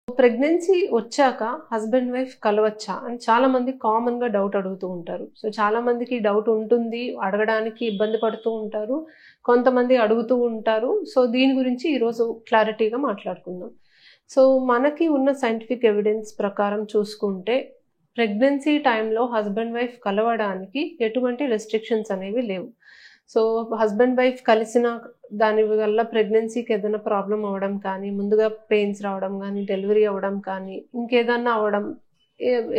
Pregnancy వచ్చాక husband wife కలవచ్చా అని చాలా మంది కామన్‌గా డౌట్ అడుగుతూ ఉంటారు. సో, చాలా మందికి డౌట్ ఉంటుంది. అడగడానికి ఇబ్బంది పడుతూ ఉంటారు. కొంతమంది అడుగుతూ ఉంటారు. సో, దీని గురించి ఈరోజు క్లారిటీగా మాట్లాడుకుందాం. సో, మనకి ఉన్న సైంటిఫిక్ ఎవిడెన్స్ ప్రకారం చూసుకుంటే ప్రెగ్నెన్సీ టైంలో హస్బెండ్ వైఫ్ కలవడానికి ఎటువంటి రెస్ట్రిక్షన్స్ అనేవి లేవు. సో, హస్బెండ్ వైఫ్ కలిసిన దాని వల్ల ప్రెగ్నెన్సీకి ఏదైనా ప్రాబ్లమ్ అవ్వడం కానీ, ముందుగా పెయిన్స్ రావడం గానీ, డెలివరీ అవ్వడం కానీ, ఇంకేదన్నా అవ్వడం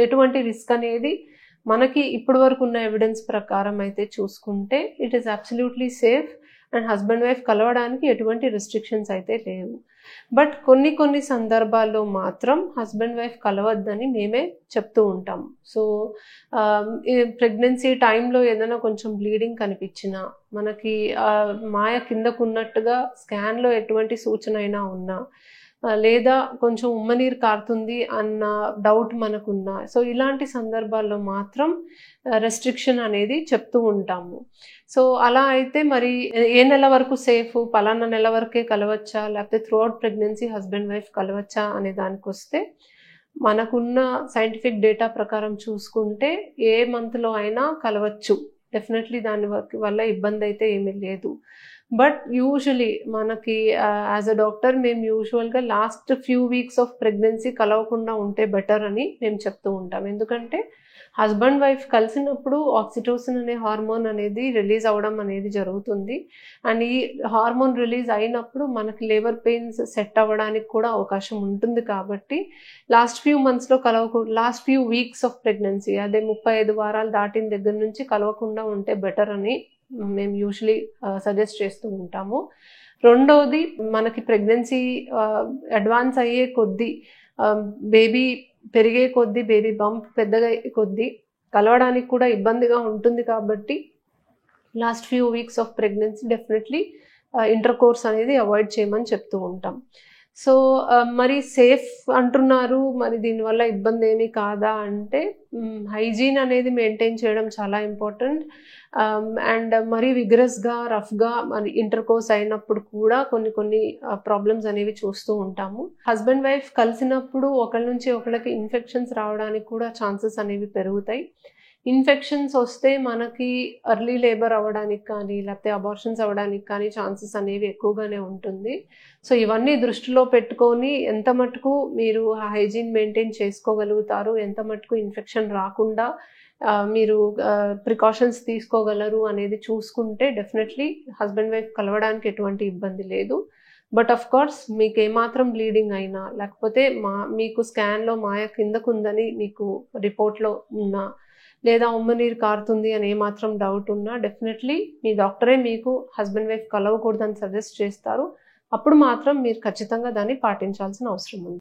ఎటువంటి రిస్క్ అనేది మనకి ఇప్పటి వరకు ఉన్న ఎవిడెన్స్ ప్రకారం అయితే చూసుకుంటే it is absolutely safe and husband wife కలవడానికి ఎటువంటి రెస్ట్రిక్షన్స్ అయితే లేవు. బట్ కొన్ని సందర్భాల్లో మాత్రం హస్బెండ్ వైఫ్ కలవద్దని మేమే చెప్తూ ఉంటాం. సో, ఈ ప్రెగ్నెన్సీ టైంలో ఏదైనా కొంచెం బ్లీడింగ్ కనిపించినా, మనకి మాయ కిందకున్నట్టుగా స్కాన్‌లో ఎటువంటి సూచన అయినా ఉన్నా, లేదా కొంచెం ఉమ్మనీరు కారుతుంది అన్న డౌట్ మనకున్నా, సో ఇలాంటి సందర్భాల్లో మాత్రం రెస్ట్రిక్షన్ అనేది చెప్తూ ఉంటాము. సో, అలా అయితే మరి ఏ నెల వరకు సేఫ్, పలానా నెల వరకే కలవచ్చా, లేకపోతే త్రూఅవుట్ ప్రెగ్నెన్సీ హస్బెండ్ వైఫ్ కలవచ్చా అనే దానికొస్తే, మనకున్న సైంటిఫిక్ డేటా ప్రకారం చూసుకుంటే ఏ మంత్‌లో అయినా కలవచ్చు. డెఫినెట్‌లీ దాని వల్ల ఇబ్బందయితే ఏమీ లేదు. బట్ యూజువల్లీ మనకి యాస్ ఎ డాక్టర్ మేము యూజువల్‌గా last few weeks of pregnancy కలవకుండా ఉంటే బెటర్ అని మేము చెప్తూ ఉంటాం. ఎందుకంటే హస్బెండ్ వైఫ్ కలిసినప్పుడు ఆక్సిటోసిన్ అనే హార్మోన్ అనేది రిలీజ్ అవ్వడం అనేది జరుగుతుంది. అండ్ ఈ హార్మోన్ రిలీజ్ అయినప్పుడు మనకి లేబర్ పెయిన్స్ సెట్ అవ్వడానికి కూడా అవకాశం ఉంటుంది కాబట్టి last few weeks of pregnancy, అదే 35 వారాలు దాటిన దగ్గర నుంచి కలవకుండా ఉంటే బెటర్ అని మేము యూజువల్లీ సజెస్ట్ చేస్తూ ఉంటాము. రెండోది, మనకి ప్రెగ్నెన్సీ అడ్వాన్స్ అయ్యే కొద్దీ, బేబీ పెరిగే కొద్దీ, బేబీ బంప్ పెద్దగా అయ్యే కొద్దీ కలవడానికి కూడా ఇబ్బందిగా ఉంటుంది కాబట్టి last few weeks of pregnancy definitely intercourse అనేది అవాయిడ్ చేయమని చెప్తూ ఉంటాం. సో, మరి సేఫ్ అంటున్నారు, మరి దీనివల్ల ఇబ్బందేమీ కాదా అంటే, హైజీన్ అనేది మెయింటైన్ చేయడం చాలా ఇంపార్టెంట్. అండ్ మరీ విగరస్‌గా, రఫ్‌గా మరి ఇంటర్‌కోర్స్ అయినప్పుడు కూడా కొన్ని ప్రాబ్లమ్స్ అనేవి చూస్తూ ఉంటాము. హస్బెండ్ వైఫ్ కలిసినప్పుడు ఒకళ్ళ నుంచి ఒకళ్ళకి ఇన్ఫెక్షన్స్ రావడానికి కూడా ఛాన్సెస్ అనేవి పెరుగుతాయి. ఇన్ఫెక్షన్స్ వస్తే మనకి ఎర్లీ లేబర్ అవ్వడానికి కానీ, లేకపోతే అబార్షన్స్ అవ్వడానికి కానీ ఛాన్సెస్ అనేవి ఎక్కువగానే ఉంటుంది. సో, ఇవన్నీ దృష్టిలో పెట్టుకొని ఎంత మటుకు మీరు హైజీన్ మెయింటైన్ చేసుకోగలుగుతారు, ఎంత మటుకు ఇన్ఫెక్షన్ రాకుండా మీరు ప్రికాషన్స్ తీసుకోగలరు అనేది చూసుకుంటే డెఫినెట్‌లీ హస్బెండ్ వైఫ్ కలవడానికి ఎటువంటి ఇబ్బంది లేదు. బట్ ఆఫ్ కోర్స్ మీకేమాత్రం బ్లీడింగ్ అయినా, లేకపోతే మీకు స్కాన్‌లో మాయ కిందకుందని మీకు రిపోర్ట్‌లో ఉన్నా, లేదా ఉమ్మనీరు కారుతుంది అని ఏమాత్రం డౌట్ ఉన్నా డెఫినెట్‌లీ మీ డాక్టరే మీకు హస్బెండ్ వైఫ్ కలవకూడదని సజెస్ట్ చేస్తారు. అప్పుడు మాత్రం మీరు ఖచ్చితంగా దాన్ని పాటించాల్సిన అవసరం ఉంది.